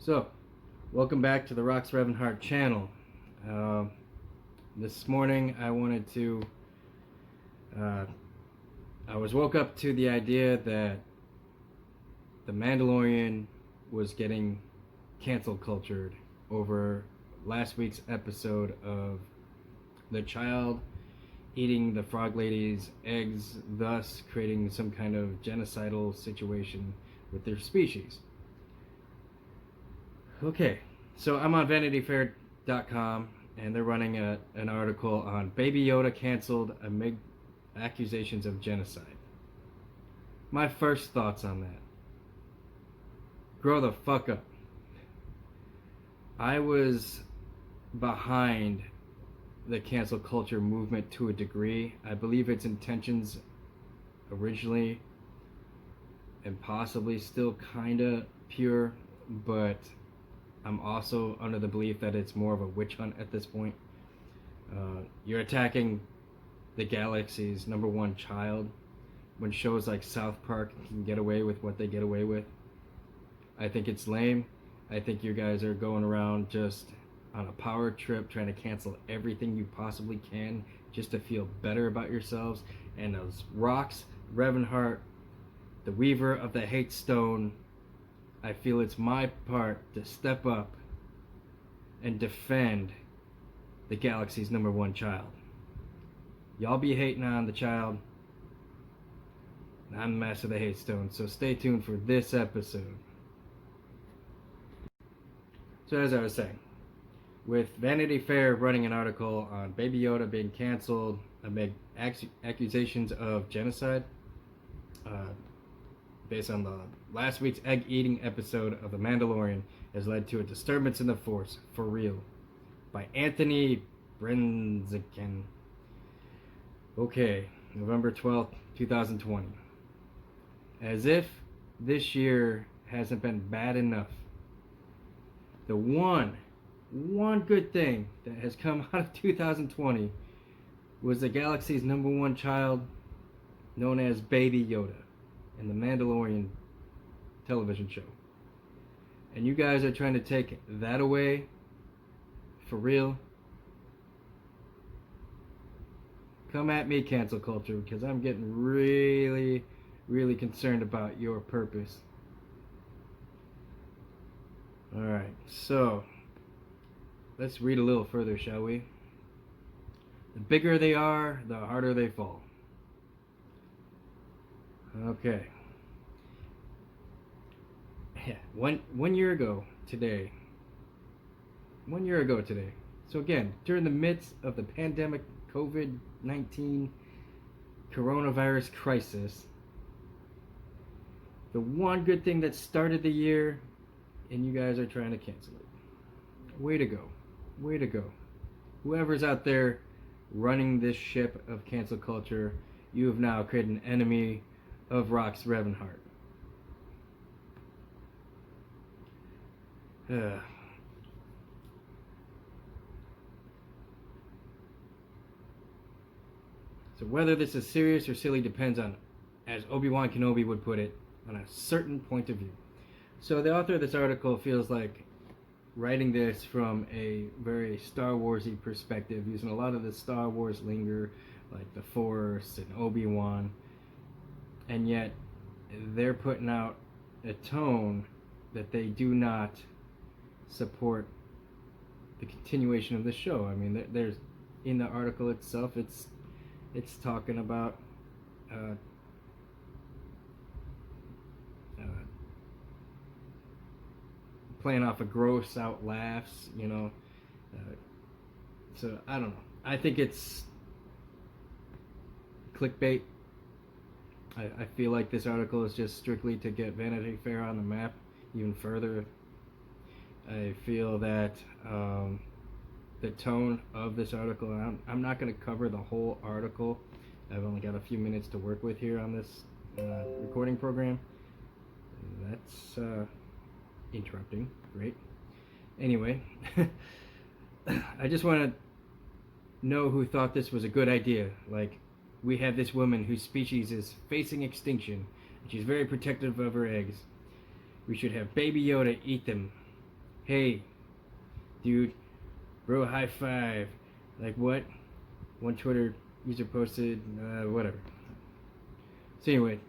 So, welcome back to the Revanharte channel. This morning I wanted to, I was woke up to the idea that the Mandalorian was getting cancel cultured over last week's episode of the child eating the frog lady's eggs, thus creating some kind of genocidal situation with their species. Okay, so I'm on VanityFair.com and they're running an article on Baby Yoda canceled amid accusations of genocide. My first thoughts on that: grow the fuck up. I was behind the cancel culture movement to a degree. I believe its intentions originally and possibly still kinda pure, but I'm also under the belief that it's more of a witch hunt at this point. You're attacking the galaxy's number one child when shows like South Park can get away with what they get away with. I think it's lame. I think you guys are going around just on a power trip trying to cancel everything you possibly can just to feel better about yourselves. And those rocks, Revanharte, the weaver of the hate stone, I feel it's my part to step up and defend the galaxy's number one child. Y'all be hating on the child. I'm the master of the hate stone, so stay tuned for this episode. So as I was saying, with Vanity Fair running an article on Baby Yoda being canceled amid accusations of genocide, based on the last week's egg-eating episode of The Mandalorian, has led to a disturbance in the Force, for real, by Anthony Brenziken. Okay, November 12th, 2020. As if this year hasn't been bad enough, the one good thing that has come out of 2020 was the galaxy's number one child, known as Baby Yoda, in the Mandalorian television show. And you guys are trying to take that away? For real? Come at me, cancel culture, because I'm getting really concerned about your purpose. Alright, so let's read a little further, shall we? The bigger they are, the harder they fall. Okay. Yeah, one year ago today. So again, during the midst of the pandemic COVID-19 coronavirus crisis, the one good thing that started the year, and you guys are trying to cancel it. Way to go. Whoever's out there running this ship of cancel culture, you have now created an enemy of Rock's Revanharte. So whether this is serious or silly depends on, as Obi-Wan Kenobi would put it, on a certain point of view. So the author of this article feels like writing this from a very Star Wars-y perspective, using a lot of the Star Wars lingo, like the Force and Obi-Wan, and yet they're putting out a tone that they do not support the continuation of the show. I mean, there's in the article itself, it's talking about playing off of gross out laughs, you know. So I don't know. I think it's clickbait. I feel like this article is just strictly to get Vanity Fair on the map even further. I feel that the tone of this article, and I'm not going to cover the whole article. I've only got a few minutes to work with here on this recording program. That's interrupting. Great. Anyway, I just want to know who thought this was a good idea. Like, we have this woman whose species is facing extinction, and she's very protective of her eggs. We should have Baby Yoda eat them hey, dude, bro, high five. Like what? One Twitter user posted, whatever. So anyway,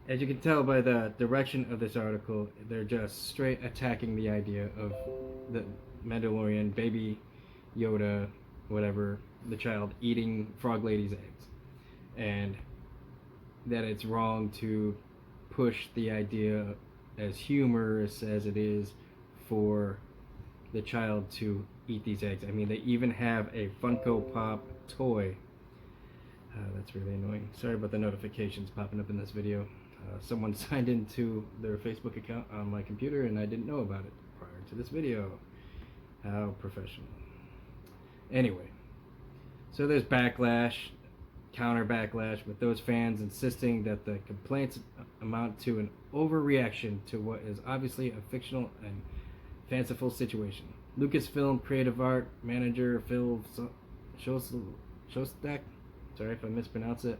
as you can tell by the direction of this article, they're just straight attacking the idea of the Mandalorian, Baby Yoda, whatever, the child eating Frog Lady's eggs. And that it's wrong to push the idea, as humorous as it is, for the child to eat these eggs. I mean, they even have a Funko Pop toy. That's really annoying. Sorry about the notifications popping up in this video. Someone signed into their Facebook account on my computer and I didn't know about it prior to this video. How professional. Anyway, so there's backlash, counter backlash, with those fans insisting that the complaints amount to an overreaction to what is obviously a fictional and fanciful situation. Lucasfilm creative art manager Phil Shostak, sorry if I mispronounce it,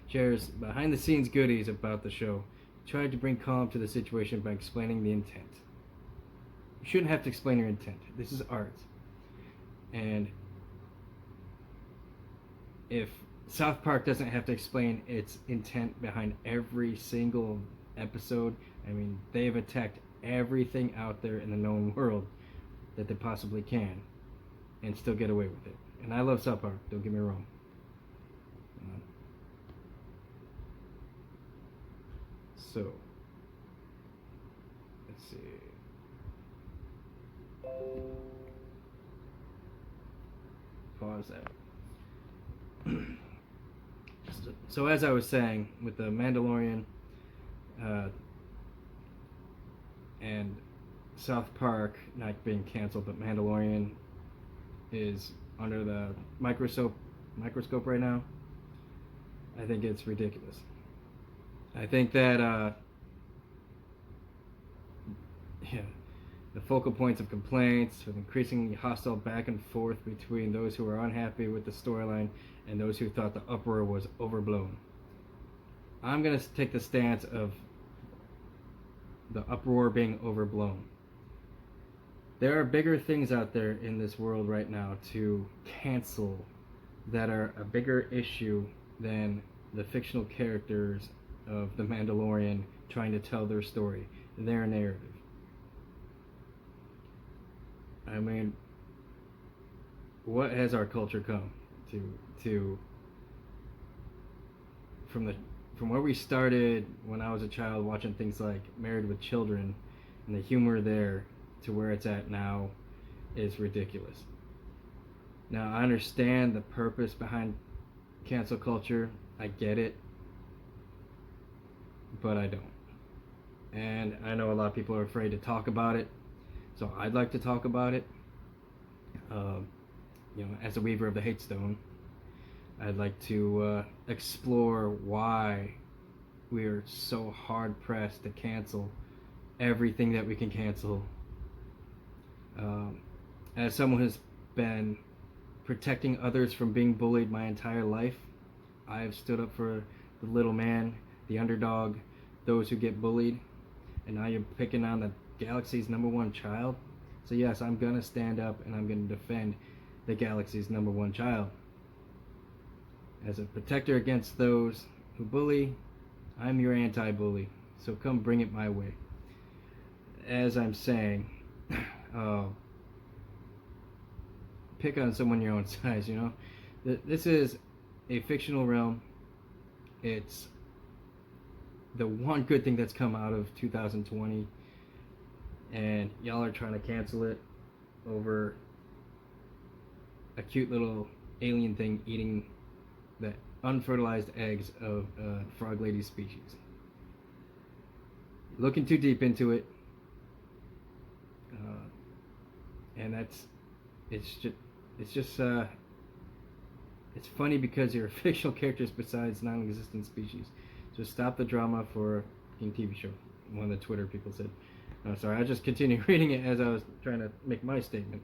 shares behind the scenes goodies about the show. He tried to bring calm to the situation by explaining the intent. You shouldn't have to explain your intent. This is art. And if South Park doesn't have to explain its intent behind every single episode, I mean, they've attacked everything out there in the known world that they possibly can and still get away with it. And I love South Park, don't get me wrong. So, let's see. Pause that. So as I was saying, with the Mandalorian and South Park not being canceled, but Mandalorian is under the microscope right now, I think it's ridiculous. I think that the focal points of complaints with increasingly hostile back and forth between those who were unhappy with the storyline and those who thought the uproar was overblown. I'm going to take the stance of the uproar being overblown. There are bigger things out there in this world right now to cancel that are a bigger issue than the fictional characters of The Mandalorian trying to tell their story, their narrative. I mean, what has our culture come to from where we started when I was a child watching things like Married with Children, and the humor there, to where it's at now is ridiculous. Now, I understand the purpose behind cancel culture. I get it. But I don't. And I know a lot of people are afraid to talk about it. So I'd like to talk about it. As a weaver of the hate stone, I'd like to explore why we are so hard pressed to cancel everything that we can cancel. As someone who's been protecting others from being bullied my entire life, I have stood up for the little man, the underdog, those who get bullied, and now you're picking on the galaxy's #1 child. So yes, I'm gonna stand up and I'm gonna defend the galaxy's #1 child. As a protector against those who bully, I'm your anti-bully, so come bring it my way. As I'm saying, pick on someone your own size, you know? This is a fictional realm. It's the one good thing that's come out of 2020, and y'all are trying to cancel it over a cute little alien thing eating the unfertilized eggs of a frog lady species. Looking too deep into it, and it's funny because you're fictional characters besides non-existent species. So stop the drama for a TV show, one of the Twitter people said. Sorry, I just continued reading it as I was trying to make my statement.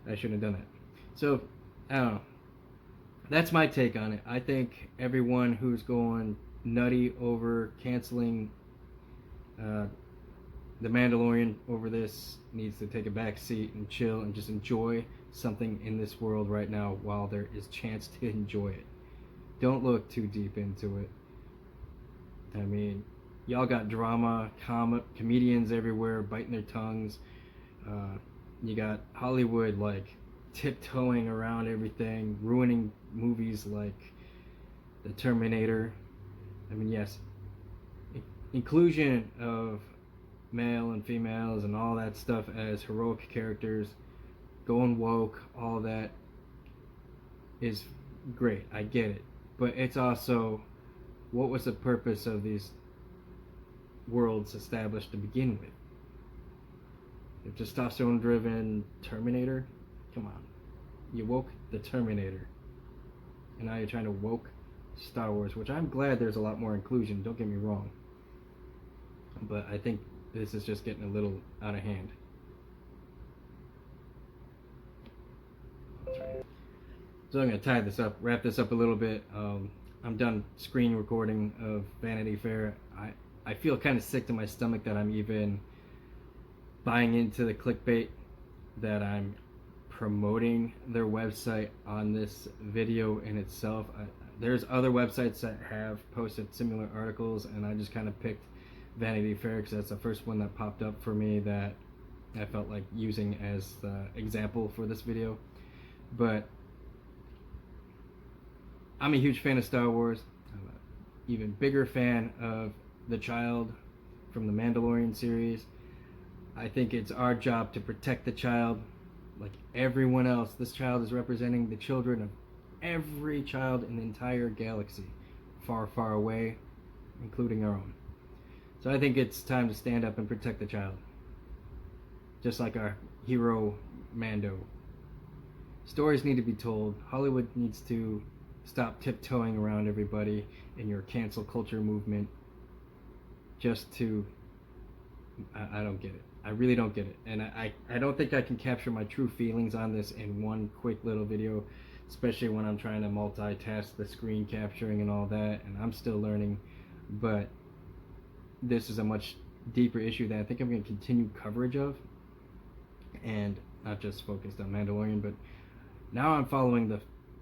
I shouldn't have done that. So, I don't know. That's my take on it. I think everyone who's going nutty over canceling The Mandalorian over this needs to take a back seat and chill and just enjoy something in this world right now while there is chance to enjoy it. Don't look too deep into it. I mean, y'all got drama, comedians everywhere biting their tongues. You got Hollywood like tiptoeing around everything, ruining movies like The Terminator. I mean, yes, inclusion of male and females and all that stuff as heroic characters, going woke, all that is great. I get it. But it's also, what was the purpose of these worlds established to begin with? The testosterone driven Terminator? Come on. You woke the Terminator. And now you're trying to woke Star Wars, which I'm glad there's a lot more inclusion, don't get me wrong. But I think this is just getting a little out of hand. So I'm going to tie this up, wrap this up a little bit. I'm done screen recording of Vanity Fair. I feel kind of sick to my stomach that I'm even buying into the clickbait, that I'm promoting their website on this video in itself. There's other websites that have posted similar articles, and I just kind of picked Vanity Fair because that's the first one that popped up for me that I felt like using as the example for this video. But I'm a huge fan of Star Wars. I'm an even bigger fan of the child from the Mandalorian series. I think it's our job to protect the child like everyone else. This child is representing the children of every child in the entire galaxy, far, far away, including our own. So I think it's time to stand up and protect the child. Just like our hero, Mando. Stories need to be told. Hollywood needs to stop tiptoeing around everybody in your cancel culture movement just to... I don't get it. I really don't get it. And I don't think I can capture my true feelings on this in one quick little video, especially when I'm trying to multitask the screen capturing and all that, and I'm still learning. But this is a much deeper issue that I think I'm going to continue coverage of, and not just focused on Mandalorian, but now I'm following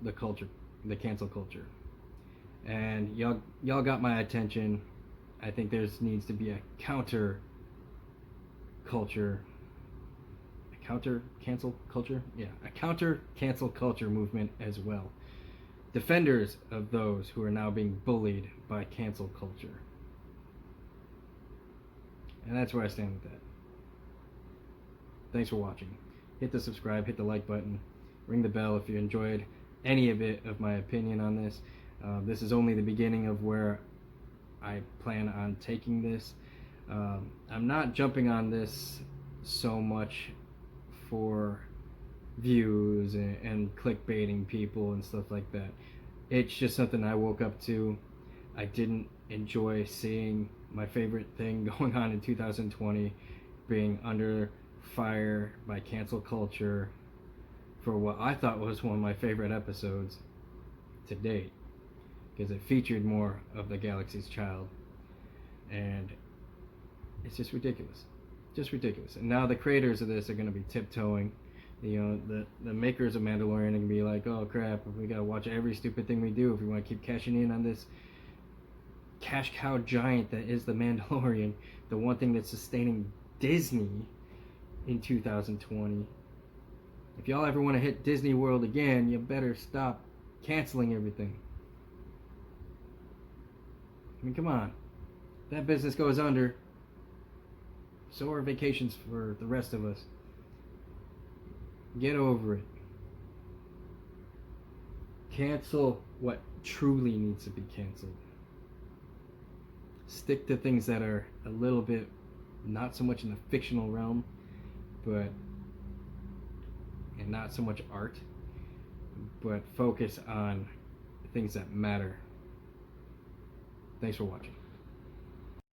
the culture, the cancel culture. And y'all got my attention. I think there's needs to be a counter culture, a counter cancel culture? Yeah, a counter cancel culture movement as well. Defenders of those who are now being bullied by cancel culture. And that's where I stand with that. Thanks for watching. Hit the subscribe, hit the like button, ring the bell if you enjoyed any of it of my opinion on this. This is only the beginning of where I plan on taking this. I'm not jumping on this so much for views and clickbaiting people and stuff like that. It's just something I woke up to. I didn't enjoy seeing my favorite thing going on in 2020 being under fire by cancel culture for what I thought was one of my favorite episodes to date, because it featured more of the galaxy's child, and it's just ridiculous. And now the creators of this are going to be tiptoeing. You know, the makers of Mandalorian are going to be like, oh crap, we got to watch every stupid thing we do if we want to keep cashing in on this cash cow giant that is the Mandalorian, the one thing that's sustaining Disney in 2020. If y'all ever want to hit Disney World again, you better stop canceling everything. I mean, come on. That business goes under, so are vacations for the rest of us. Get over it. Cancel what truly needs to be canceled. Stick to things that are a little bit not so much in the fictional realm, and not so much art, but focus on things that matter. Thanks for watching.